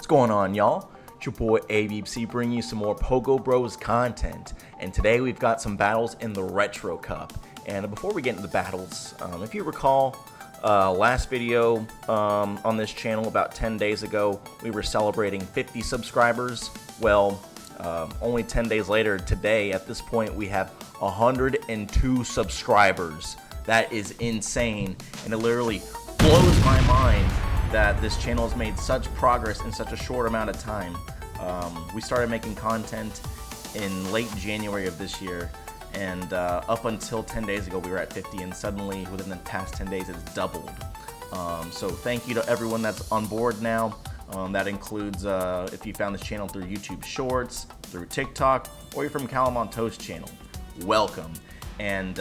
What's going on, y'all? It's your boy ABC bringing you some more Pogo Bros content, and today we've got some battles in the Retro Cup. And before we get into the battles, if you recall, last video on this channel about 10 days ago, we were celebrating 50 subscribers. Well, only 10 days later, today, at this point, we have 102 subscribers. That is insane, and it literally blows my mind that this channel has made such progress in such a short amount of time. We started making content in late January of this year, and up until 10 days ago we were at 50, and suddenly within the past 10 days it's doubled. So thank you to everyone that's on board now. That includes if you found this channel through YouTube Shorts, through TikTok, or you're from Calamonto's channel. Welcome. And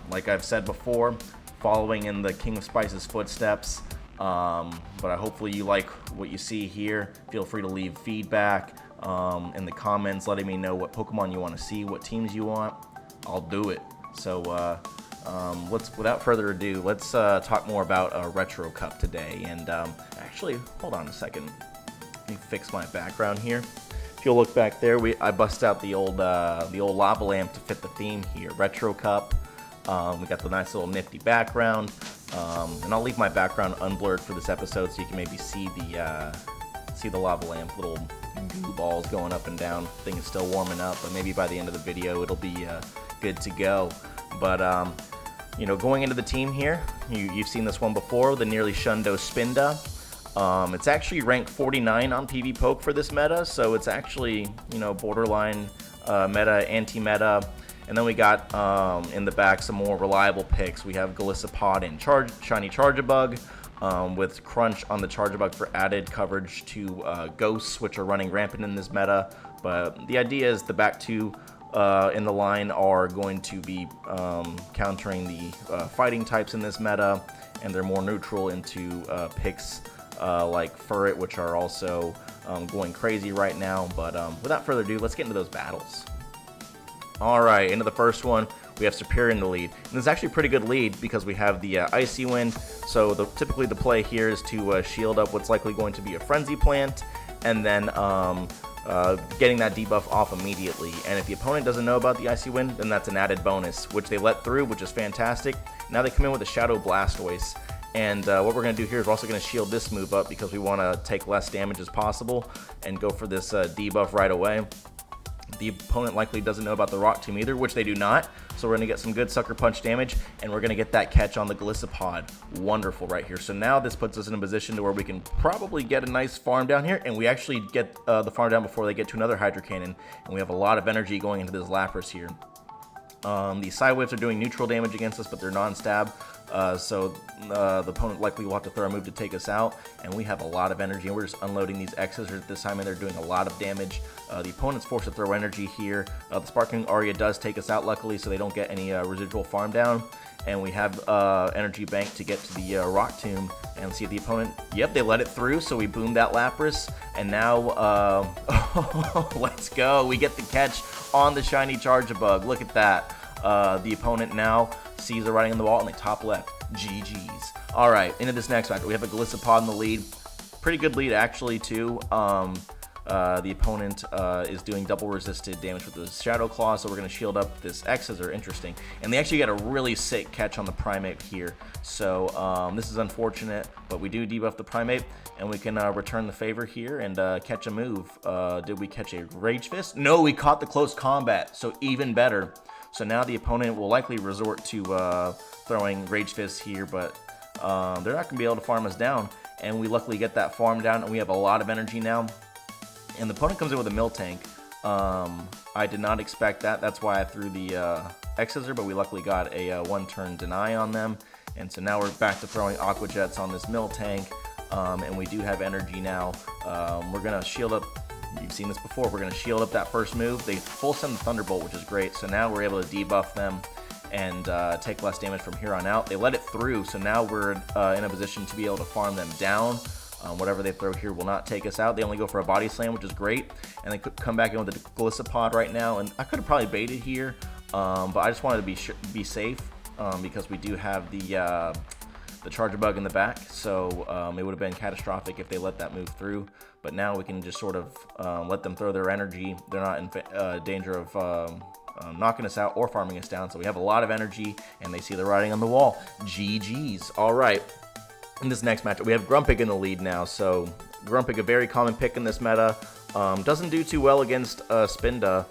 like I've said before, following in the King of Spice's footsteps. But hopefully you like what you see here. Feel free to leave feedback in the comments, letting me know what Pokemon you want to see, what teams you want. I'll do it. So without further ado, let's talk more about Retro Cup today. And actually, hold on a second. Let me fix my background here. If you'll look back there, I bust out the old lava lamp to fit the theme here. Retro Cup. We got the nice little nifty background. And I'll leave my background unblurred for this episode so you can maybe see the lava lamp, little goo balls going up and down. Thing is still warming up, but maybe by the end of the video it'll be good to go. But you know, going into the team here, you've seen this one before, the nearly shundo Spinda. It's actually ranked 49 on PV Poke for this meta, so it's actually, you know, borderline meta, anti-meta. And then we got in the back some more reliable picks. We have golisopod and shiny charjabug, with crunch on the charjabug for added coverage to ghosts, which are running rampant in this meta. But the idea is the back two in the line are going to be countering the fighting types in this meta, and they're more neutral into picks like Furret, which are also going crazy right now. But without further ado, let's get into those battles. Alright, into the first one, we have Superior in the lead. And this is actually a pretty good lead because we have the Icy Wind. So typically the play here is to shield up what's likely going to be a Frenzy Plant, and then getting that debuff off immediately. And if the opponent doesn't know about the Icy Wind, then that's an added bonus, which they let through, which is fantastic. Now they come in with a Shadow Blastoise. And what we're going to do here is we're also going to shield this move up because we want to take less damage as possible and go for this debuff right away. The opponent likely doesn't know about the Rock Tomb either, which they do not. So we're going to get some good Sucker Punch damage, and we're going to get that catch on the golisopod. Wonderful right here. So now this puts us in a position to where we can probably get a nice farm down here, and we actually get the farm down before they get to another Hydro Cannon, and we have a lot of energy going into this Lapras here. The Side Waves are doing neutral damage against us, but they're non-stab. So the opponent likely will have to throw a move to take us out, and we have a lot of energy, and we're just unloading these X's at this time, and they're doing a lot of damage. The opponent's forced to throw energy here. The Sparkling Aria does take us out, luckily, so they don't get any residual farm down, and we have energy bank to get to the Rock Tomb and see the opponent. Yep, they let it through, so we boomed that Lapras, and now let's go. We get the catch on the shiny Charjabug. Look at that. The opponent now sees the writing on the wall, and they top left. GG's. All right, into this next match. We have a golisopod in the lead. Pretty good lead, actually, too. The opponent is doing double resisted damage with the Shadow Claw, so we're going to shield up this X's are interesting. And they actually get a really sick catch on the Primate here. So this is unfortunate, but we do debuff the Primate, and we can return the favor here and catch a move. Did we catch a Rage Fist? No, we caught the close combat, so even better. So now the opponent will likely resort to throwing Rage Fists here, but they're not going to be able to farm us down. And we luckily get that farm down, and we have a lot of energy now. And the opponent comes in with a Miltank. I did not expect that. That's why I threw the X-Scissor, but we luckily got a one-turn deny on them. And so now we're back to throwing Aqua Jets on this Miltank, and we do have energy now. We're going to shield up. You've seen this before. We're going to shield up that first move. They full send the Thunderbolt, which is great. So now we're able to debuff them and take less damage from here on out. They let it through, so now we're in a position to be able to farm them down. Whatever they throw here will not take us out. They only go for a Body Slam, which is great. And they could come back in with the golisopod right now. And I could have probably baited here, but I just wanted to be safe because we do have the the charjabug in the back, so it would have been catastrophic if they let that move through. But now we can just sort of let them throw their energy. They're not in danger of knocking us out or farming us down, so we have a lot of energy, and they see the writing on the wall. GG's. All right. In this next matchup, we have Grumpig in the lead now. So Grumpig, a very common pick in this meta, doesn't do too well against Spinda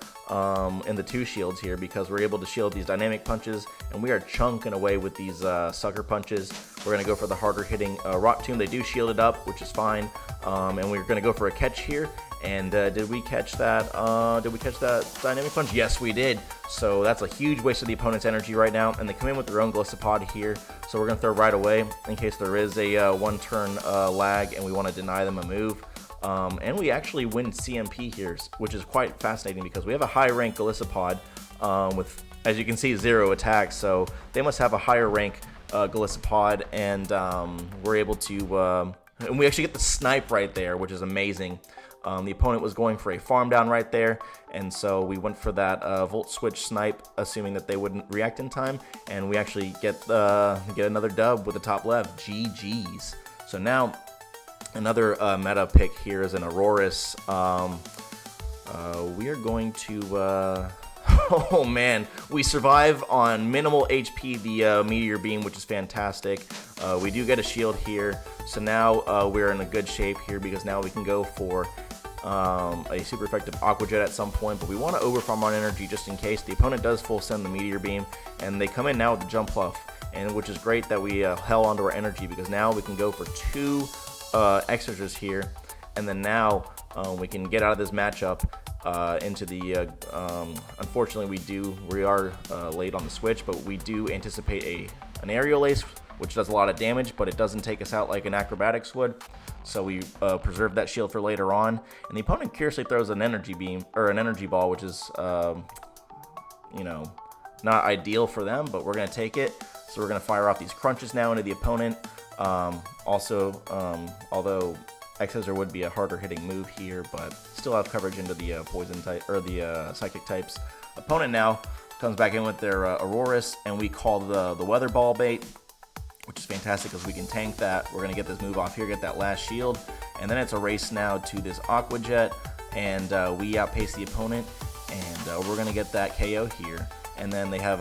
in the 2 shields here, because we're able to shield these dynamic punches, and we are chunking away with these sucker punches. We're going to go for the harder hitting Rock Tomb. They do shield it up, which is fine, and we're going to go for a catch here. And did we catch that? Did we catch that dynamic punch? Yes, we did. So that's a huge waste of the opponent's energy right now, and they come in with their own golisopod here. So we're going to throw right away in case there is a 1-turn lag and we want to deny them a move. And we actually win CMP here, which is quite fascinating because we have a high rank golisopod with, as you can see, 0 attacks. So they must have a higher rank golisopod, and we're able to, and we actually get the snipe right there, which is amazing. The opponent was going for a farm down right there, and so we went for that volt switch snipe, assuming that they wouldn't react in time, and we actually get another dub with the top left. GG's. So now another meta pick here is an Aurorus. We are going to oh man, we survive on minimal HP the meteor beam, which is fantastic. We do get a shield here, so now we're in a good shape here, because now we can go for a super effective Aqua Jet at some point, but we want to overfarm on energy just in case. The opponent does full send the meteor beam, and they come in now with the jump pluff, and which is great that we held onto our energy, because now we can go for 2 Exorcers here, and then now we can get out of this matchup into the unfortunately we are late on the switch, but we do anticipate an aerial ace, which does a lot of damage, but it doesn't take us out like an acrobatics would. So we preserve that shield for later on, and the opponent curiously throws an energy beam or an energy ball, which is you know, not ideal for them, but we're gonna take it. So we're gonna fire off these crunches now into the opponent. Also, although X-Scissor would be a harder hitting move here, but still have coverage into the poison type or the psychic types. Opponent now comes back in with their Aurorus, and we call the weather ball bait, which is fantastic because we can tank that. We're going to get this move off here, get that last shield, and then it's a race now to this Aqua Jet, and we outpace the opponent, and we're going to get that KO here. And then they have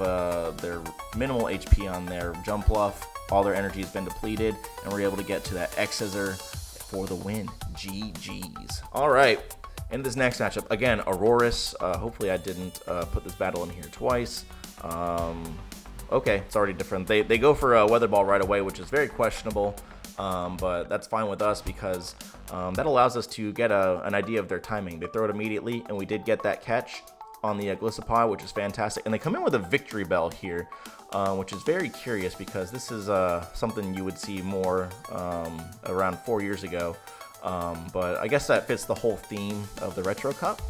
their minimal HP on their jump bluff. All their energy has been depleted, and we're able to get to that X-Scissor for the win. GG's. All right, in this next matchup, again, Aurorus. Hopefully I didn't put this battle in here twice. Okay, it's already different. They go for a weather ball right away, which is very questionable, but that's fine with us because that allows us to get an idea of their timing. They throw it immediately, and we did get that catch on the golisopod, which is fantastic. And they come in with a victory bell here, which is very curious because this is something you would see more around 4 years ago. But I guess that fits the whole theme of the Retro Cup.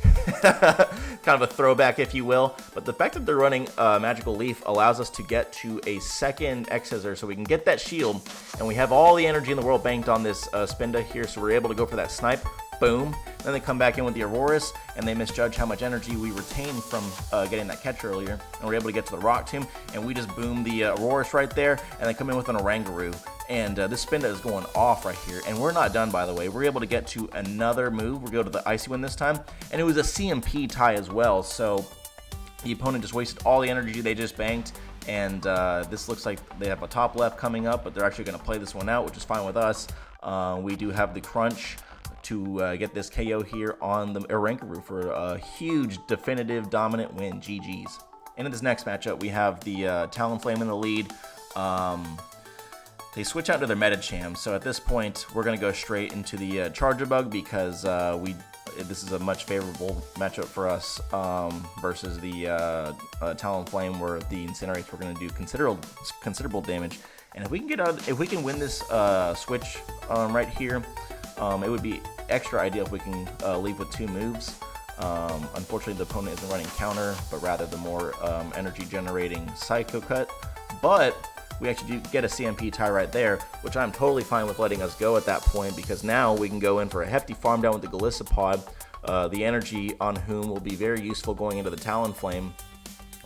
Kind of a throwback, if you will. But the fact that they're running Magical Leaf allows us to get to a second X-Scissor, so we can get that shield, and we have all the energy in the world banked on this Spinda here, so we're able to go for that snipe. Boom. Then they come back in with the Aurorus, and they misjudge how much energy we retained from getting that catch earlier, and we're able to get to the Rock Tomb, and we just boom the Aurorus right there, and they come in with an Orangaroo, and this Spinda is going off right here, and we're not done, by the way. We're able to get to another move. We go to the Icy Wind this time, and it was a CMP tie as well, so the opponent just wasted all the energy they just banked, and this looks like they have a top left coming up, but they're actually going to play this one out, which is fine with us. We do have the crunch to get this KO here on the Orangaroo for a huge, definitive, dominant win. GG's. And in this next matchup, we have the Talonflame in the lead. They switch out to their Metacham, so at this point, we're going to go straight into the Charjabug because this is a much favorable matchup for us versus the Talonflame, where the Incinerates were going to do considerable damage. And if we can win this switch right here, it would be extra ideal if we can leave with 2 moves. Unfortunately, the opponent isn't running counter, but rather the more energy generating Psycho Cut. But we actually do get a CMP tie right there, which I'm totally fine with letting us go at that point, because now we can go in for a hefty farm down with the Golisopod, the energy on whom will be very useful going into the Talonflame.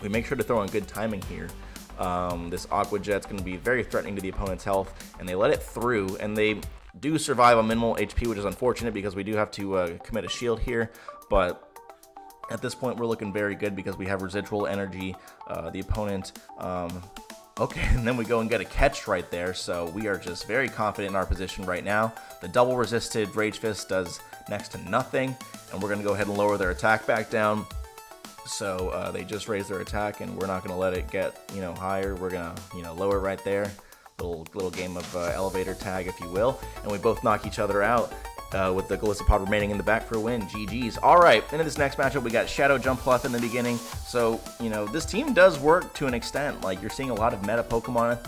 We make sure to throw in good timing here. This Aqua Jet's going to be very threatening to the opponent's health, and they let it through, and they do survive on minimal HP, which is unfortunate because we do have to commit a shield here, but at this point we're looking very good because we have residual energy. The opponent, okay, and then we go and get a catch right there, so we are just very confident in our position right now. The double resisted Rage Fist does next to nothing, and we're going to go ahead and lower their attack back down. So they just raised their attack, and we're not going to let it get, higher. We're going to, lower right there. Little game of elevator tag, if you will. And we both knock each other out with the golisopod remaining in the back for a win. GG's. All right, into this next matchup, we got Shadow Jumpluff in the beginning. So, this team does work to an extent. Like, you're seeing a lot of meta Pokemon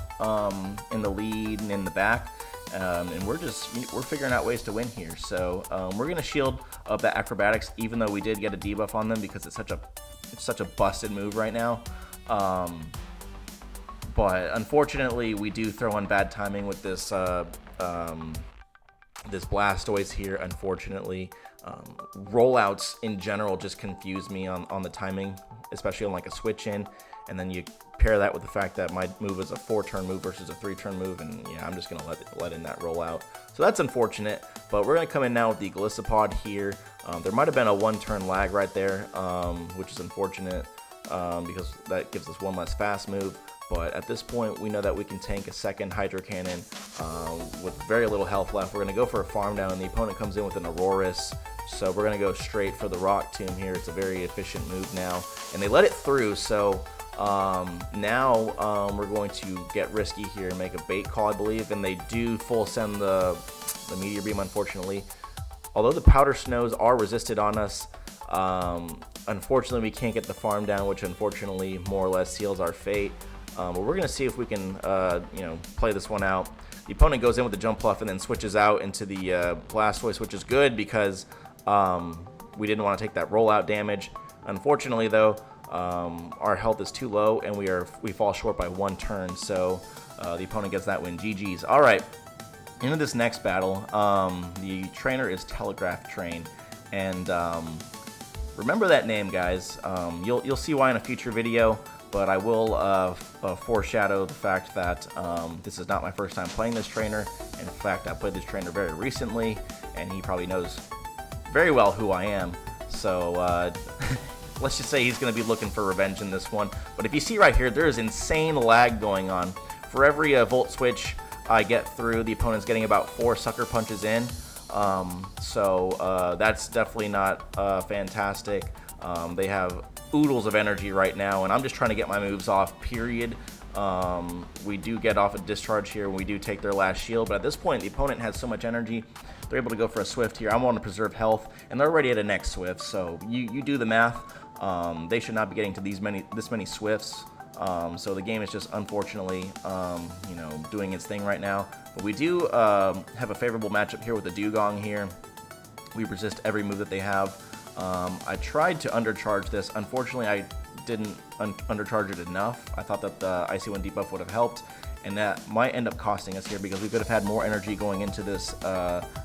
in the lead and in the back. And we're figuring out ways to win here. So we're gonna shield up that acrobatics, even though we did get a debuff on them because it's such a busted move right now. But unfortunately, we do throw in bad timing with this this Blastoise here. Unfortunately, rollouts in general just confuse me on the timing, especially on like a switch in, and then you pair that with the fact that my move is a 4-turn move versus a 3-turn move, and yeah, I'm just gonna let in that rollout. So that's unfortunate, but we're gonna come in now with the golisopod here. There might have been a 1-turn lag right there, which is unfortunate because that gives us one less fast move. But at this point, we know that we can tank a second Hydro Cannon with very little health left. We're gonna go for a farm down, and the opponent comes in with an Aurorus. So we're gonna go straight for the Rock Tomb here. It's a very efficient move now, and they let it through. So now we're going to get risky here and make a bait call, I believe, and they do full send the Meteor Beam, unfortunately. Although the Powder Snows are resisted on us, unfortunately we can't get the farm down, which unfortunately more or less seals our fate. But we're going to see if we can, play this one out. The opponent goes in with the Jumpluff and then switches out into the Blastoise, which is good because we didn't want to take that rollout damage. Unfortunately, though, our health is too low, and we fall short by 1 turn, so the opponent gets that win. GG's. All right, into this next battle. The trainer is Telegraph Train, and remember that name, guys. You'll see why in a future video, but I will foreshadow the fact that this is not my first time playing this trainer. In fact, I played this trainer very recently, and he probably knows very well who I am. So let's just say he's going to be looking for revenge in this one. But if you see right here, there is insane lag going on. For every Volt Switch I get through, the opponent's getting about 4 Sucker Punches in. So that's definitely not fantastic. They have oodles of energy right now, and I'm just trying to get my moves off, period. We do get off a discharge here, and we do take their last shield, but at this point, the opponent has so much energy, they're able to go for a Swift here. I want to preserve health, and they're already at a next Swift, so you do the math. They should not be getting to this many Swifts, so the game is just unfortunately, doing its thing right now. But we do have a favorable matchup here with the Dugong here. We resist every move that they have. I tried to undercharge this. Unfortunately, I didn't undercharge it enough. I thought that the Icy Wind debuff would have helped, and that might end up costing us here because we could have had more energy going into this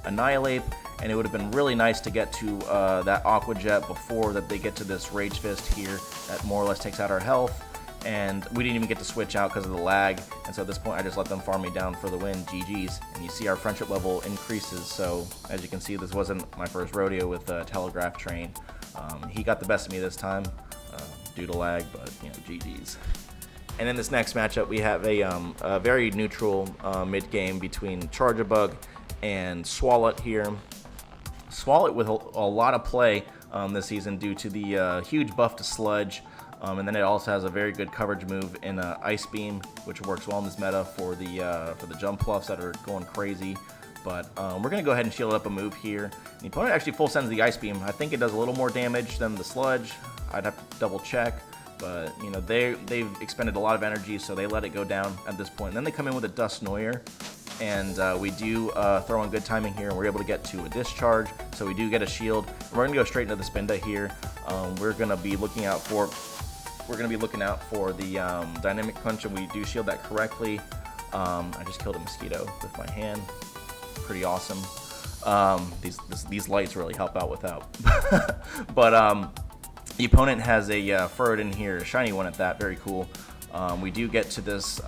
Annihilate, and it would have been really nice to get to that Aqua Jet before that they get to this Rage Fist here that more or less takes out our health. And we didn't even get to switch out because of the lag, and so at this point I just let them farm me down for the win. GG's. And you see our friendship level increases, so as you can see, this wasn't my first rodeo with Telegraph Train. He got the best of me this time due to lag, but GG's. And in this next matchup, we have a very neutral mid-game between Charjabug and Swalot here. Swalot with a lot of play this season due to the huge buff to Sludge. And then it also has a very good coverage move in Ice Beam, which works well in this meta for the Jumpluffs that are going crazy. But we're going to go ahead and shield up a move here. The opponent actually full sends the Ice Beam. I think it does a little more damage than the Sludge. I'd have to double check. But, they've expended a lot of energy, so they let it go down at this point. And then they come in with a Dusknoir. And we do throw in good timing here, and we're able to get to a discharge. So we do get a shield. And we're going to go straight into the Spinda here. We're going to be looking out for the Dynamic Punch, and we do shield that correctly. I just killed a mosquito with my hand. Pretty awesome. These lights really help out with that. But the opponent has a Furret in here, a shiny one at that, very cool. We do get to this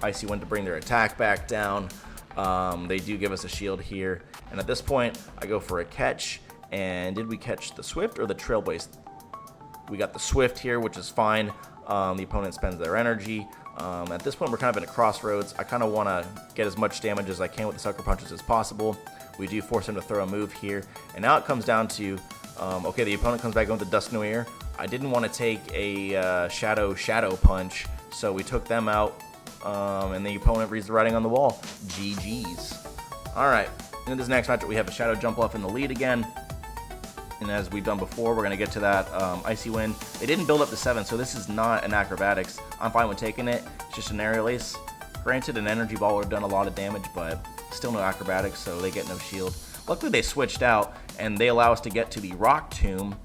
Icy Wind to bring their attack back down. They do give us a shield here. And at this point, I go for a catch. And did we catch the Swift or the Trailblaze? We got the Swift here, which is fine. The opponent spends their energy. At this point, we're kind of in a crossroads. I kind of want to get as much damage as I can with the Sucker Punches as possible. We do force him to throw a move here. And now it comes down to, okay, the opponent comes back in with the Dusk Noir. I didn't want to take a Shadow Punch, so we took them out. And the opponent reads the writing on the wall. GG's. All right, in this next matchup, we have a Shadow Jump Off in the lead again. And as we've done before, we're going to get to that Icy Wind. They didn't build up to 7, so this is not an Acrobatics. I'm fine with taking it. It's just an Aerial Ace. Granted, an Energy Ball would have done a lot of damage, but still no Acrobatics, so they get no shield. Luckily, they switched out, and they allow us to get to the Rock Tomb.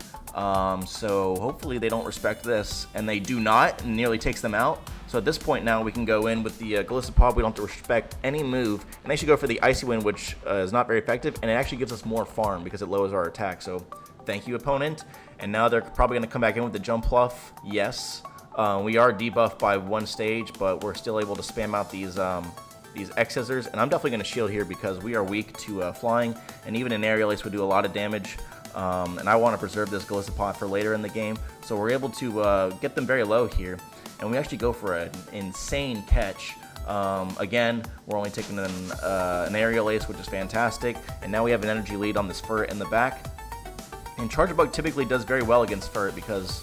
So hopefully they don't respect this, and they do not, and nearly takes them out. So at this point now, we can go in with the golisopod. We don't have to respect any move, and they should go for the Icy Wind, which is not very effective, and it actually gives us more farm because it lowers our attack. So thank you, opponent. And now they're probably going to come back in with the Jump Pluff. Yes, we are debuffed by 1 stage, but we're still able to spam out these X Scissors, and I'm definitely going to shield here because we are weak to flying, and even an Aerial Ace would do a lot of damage. And I want to preserve this golisopod for later in the game, so we're able to get them very low here, and we actually go for an insane catch. Again, we're only taking an Aerial Ace, which is fantastic, and now we have an energy lead on this Ferret in the back. And Charjabug typically does very well against Ferret because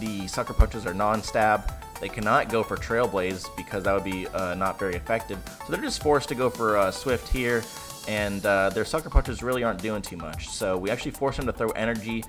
the Sucker Punches are non-stab. They cannot go for Trailblaze because that would be not very effective, so they're just forced to go for Swift here. And their Sucker Punches really aren't doing too much. So we actually force them to throw energy.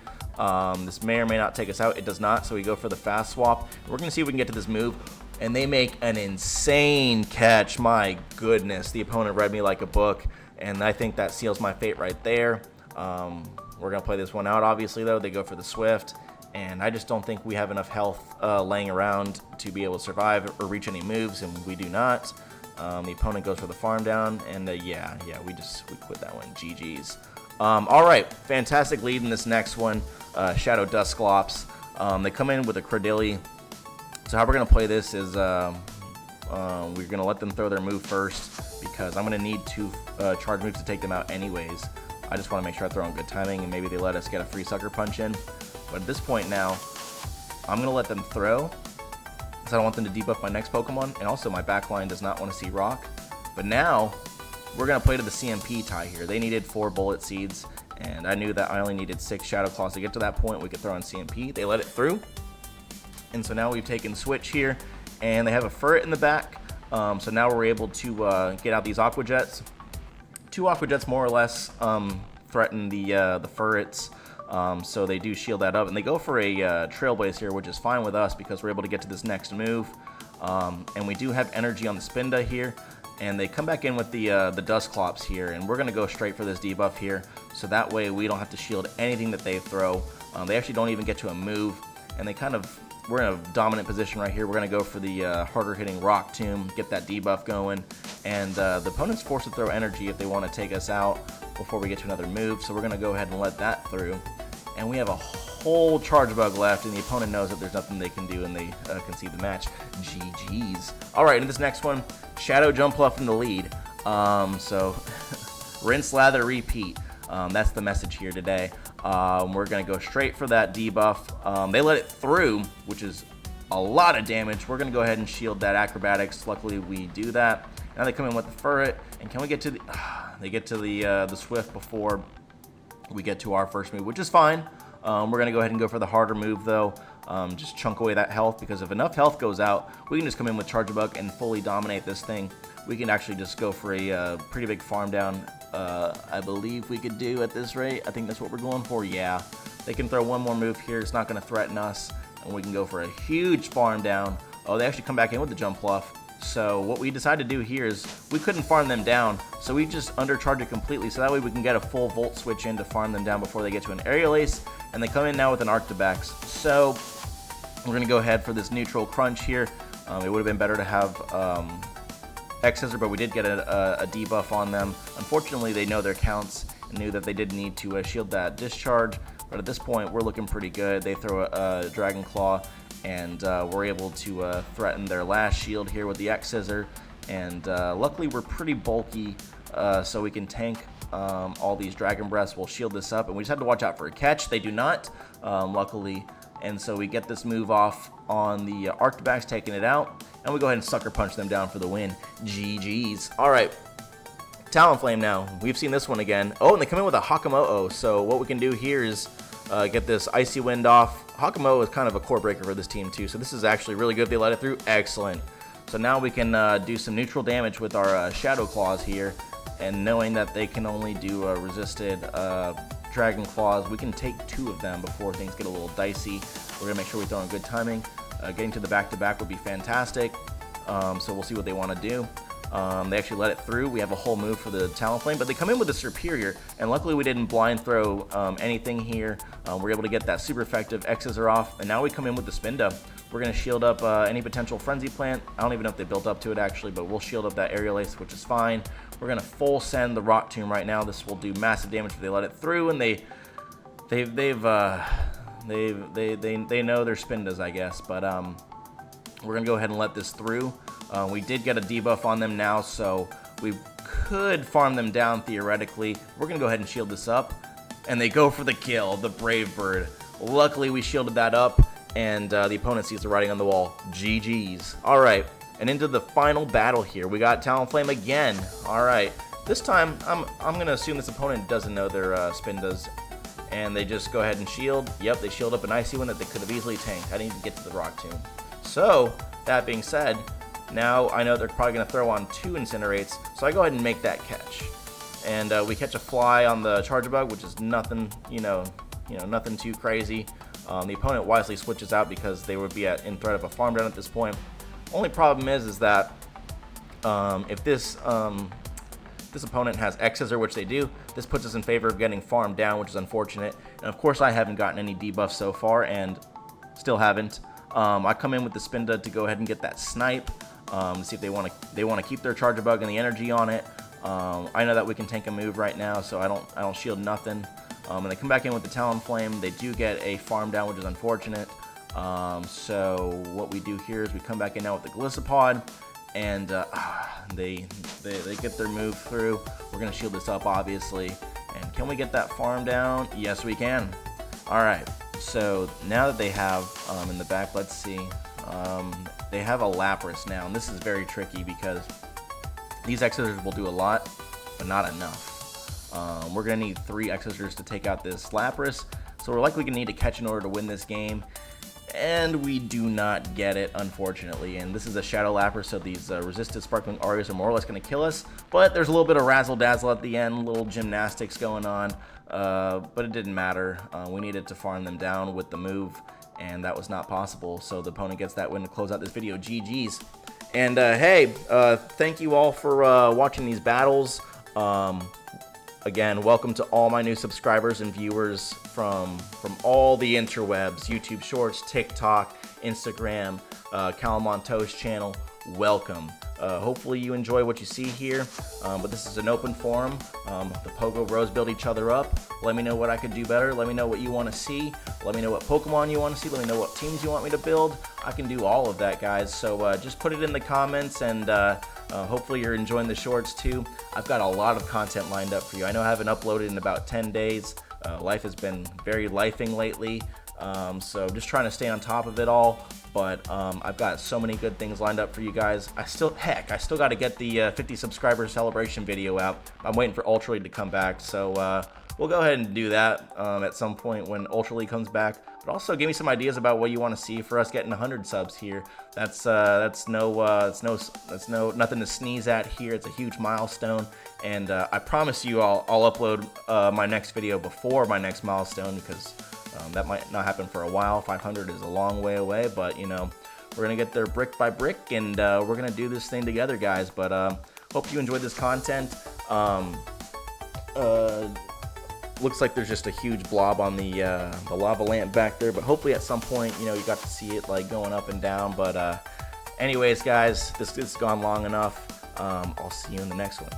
This may or may not take us out. It does not, so we go for the fast swap. We're going to see if we can get to this move. And they make an insane catch. My goodness, the opponent read me like a book. And I think that seals my fate right there. We're going to play this one out, obviously, though. They go for the Swift. And I just don't think we have enough health laying around to be able to survive or reach any moves, and we do not. The opponent goes for the farm down, and yeah, we quit that one. GG's. All right, fantastic lead in this next one. Shadow Dusclops. They come in with a Credilli. So how we're gonna play this is we're gonna let them throw their move first because I'm gonna need 2 charge moves to take them out anyways. I just want to make sure I throw in good timing, and maybe they let us get a free Sucker Punch in. But at this point now, I'm gonna let them throw. So I don't want them to debuff my next Pokemon, and also my backline does not want to see Rock. But now, we're going to play to the CMP tie here. They needed 4 Bullet Seeds, and I knew that I only needed 6 Shadow Claws to get to that point. We could throw in CMP. They let it through, and so now we've taken Switch here, and they have a Ferret in the back. So now we're able to get out these Aqua Jets. 2 Aqua Jets more or less threaten the Ferrets. So they do shield that up, and they go for a Trailblaze here, which is fine with us because we're able to get to this next move. And we do have energy on the Spinda here, and they come back in with the Dusclops here, and we're going to go straight for this debuff here, so that way we don't have to shield anything that they throw. They actually don't even get to a move, and we're in a dominant position right here. We're going to go for the harder hitting Rock Tomb, get that debuff going, and the opponent's forced to throw energy if they want to take us out before we get to another move, so we're going to go ahead and let that through. And we have a whole Charjabug left, and the opponent knows that there's nothing they can do, and they concede the match. GG's. Alright, in this next one, Shadow Jump Pluff in the lead. So, rinse, lather, repeat. That's the message here today. We're going to go straight for that debuff. They let it through, which is a lot of damage. We're going to go ahead and shield that Acrobatics. Luckily, we do that. Now they come in with the Ferret, and can we get to the... they get to the Swift before we get to our first move, which is fine. We're going to go ahead and go for the harder move, though. Just chunk away that health, because if enough health goes out, we can just come in with Charjabug and fully dominate this thing. We can actually just go for a pretty big farm down. I believe we could do at this rate. I think that's what we're going for. Yeah. They can throw one more move here. It's not going to threaten us, and we can go for a huge farm down. Oh, they actually come back in with the Jump Pluff. So what we decided to do here is we couldn't farm them down, so we just undercharge it completely, so that way we can get a full Volt Switch in to farm them down before they get to an Aerial Ace, and they come in now with an Arctibax. So we're going to go ahead for this neutral crunch here. It would have been better to have X Scissor, but we did get a debuff on them. Unfortunately, they know their counts and knew that they did need to shield that discharge, but at this point we're looking pretty good. They throw a Dragon Claw, and we're able to threaten their last shield here with the X Scissor. And luckily we're pretty bulky, so we can tank all these Dragon Breaths. We'll shield this up, and we just have to watch out for a catch. They do not, luckily, and so we get this move off on the Arctobacks, taking it out, and we go ahead and sucker punch them down for the win. GG's. All right, Talonflame now. We've seen this one again. Oh, and they come in with a Hakamo'o, so what we can do here is get this Icy Wind off. Hakamo'o is kind of a core breaker for this team too, so this is actually really good if they let it through. Excellent. So now we can do some neutral damage with our Shadow Claws here, and knowing that they can only do resisted Dragon Claws, we can take 2 of them before things get a little dicey. We're going to make sure we throw in good timing. Getting to the back-to-back would be fantastic, so we'll see what they want to do. They actually let it through. We have a whole move for the Talonflame, but they come in with a Superior, and luckily we didn't blind throw anything here. We're able to get that super effective X Scissor off, and now we come in with the Spinda. We're going to shield up any potential Frenzy Plant. I don't even know if they built up to it actually, but we'll shield up that Aerial Ace, which is fine. We're going to full send the Rock Tomb right now. This will do massive damage if they let it through, and they know their Spindas, I guess, but we're going to go ahead and let this through. We did get a debuff on them now, so we could farm them down theoretically. We're going to go ahead and shield this up, and they go for the kill, the Brave Bird. Luckily, we shielded that up, and the opponent sees the writing on the wall. GG's. All right, and into the final battle here. We got Talonflame again. All right, this time I'm going to assume this opponent doesn't know their Spindas, and they just go ahead and shield. Yep, they shield up an Icy One that they could have easily tanked. I didn't even get to the Rock Tomb. So, that being said, now I know they're probably going to throw on 2 Incinerates, so I go ahead and make that catch. And we catch a fly on the charjabug, which is nothing, nothing too crazy. The opponent wisely switches out because they would be in threat of a farm down at this point. Only problem is that if this opponent has X Scissor, which they do, this puts us in favor of getting farmed down, which is unfortunate. And of course, I haven't gotten any debuffs so far, and still haven't. I come in with the Spinda to go ahead and get that snipe. See if they want to keep their Charjabug and the energy on it. I know that we can tank a move right now, so I don't shield nothing. And they come back in with the Talonflame. They do get a farm down, which is unfortunate. So what we do here is we come back in now with the golisopod, and they get their move through. We're gonna shield this up, obviously. And can we get that farm down? Yes, we can. All right. So now that they have in the back, let's see. They have a Lapras now, and this is very tricky because these X Scissors will do a lot, but not enough. We're going to need 3 X Scissors to take out this Lapras, so we're likely going to need to catch in order to win this game, and we do not get it, unfortunately. And this is a Shadow Lapras, so these resisted Sparkling Arias are more or less going to kill us, but there's a little bit of razzle-dazzle at the end, little gymnastics going on, but it didn't matter. We needed to farm them down with the move, and that was not possible, so the opponent gets that win to close out this video. GG's. And hey, thank you all for watching these battles. Again, welcome to all my new subscribers and viewers from all the interwebs, YouTube Shorts, TikTok, Instagram, Calamonto's channel. Welcome. Hopefully you enjoy what you see here, but this is an open forum. The Pogo Bros build each other up. Let me know what I could do better. Let me know what you want to see. Let me know what Pokemon you want to see. Let me know what teams you want me to build. I can do all of that, guys. So just put it in the comments, and hopefully you're enjoying the shorts too. I've got a lot of content lined up for you. I know I haven't uploaded in about 10 days. Life has been very lifing lately, so just trying to stay on top of it all. But I've got so many good things lined up for you guys. I still got to get the 50 subscriber celebration video out. I'm waiting for Ultra League to come back, so we'll go ahead and do that at some point when Ultra League comes back. But also give me some ideas about what you want to see for us getting 100 subs here. That's nothing to sneeze at here. It's a huge milestone, and I promise you I'll upload my next video before my next milestone, because that might not happen for a while. 500 is a long way away, but you know, we're gonna get there brick by brick, and we're gonna do this thing together, guys. But hope you enjoyed this content. Looks like there's just a huge blob on the lava lamp back there, but hopefully at some point, you know, you got to see it like going up and down. But anyways, guys, this has gone long enough. I'll see you in the next one.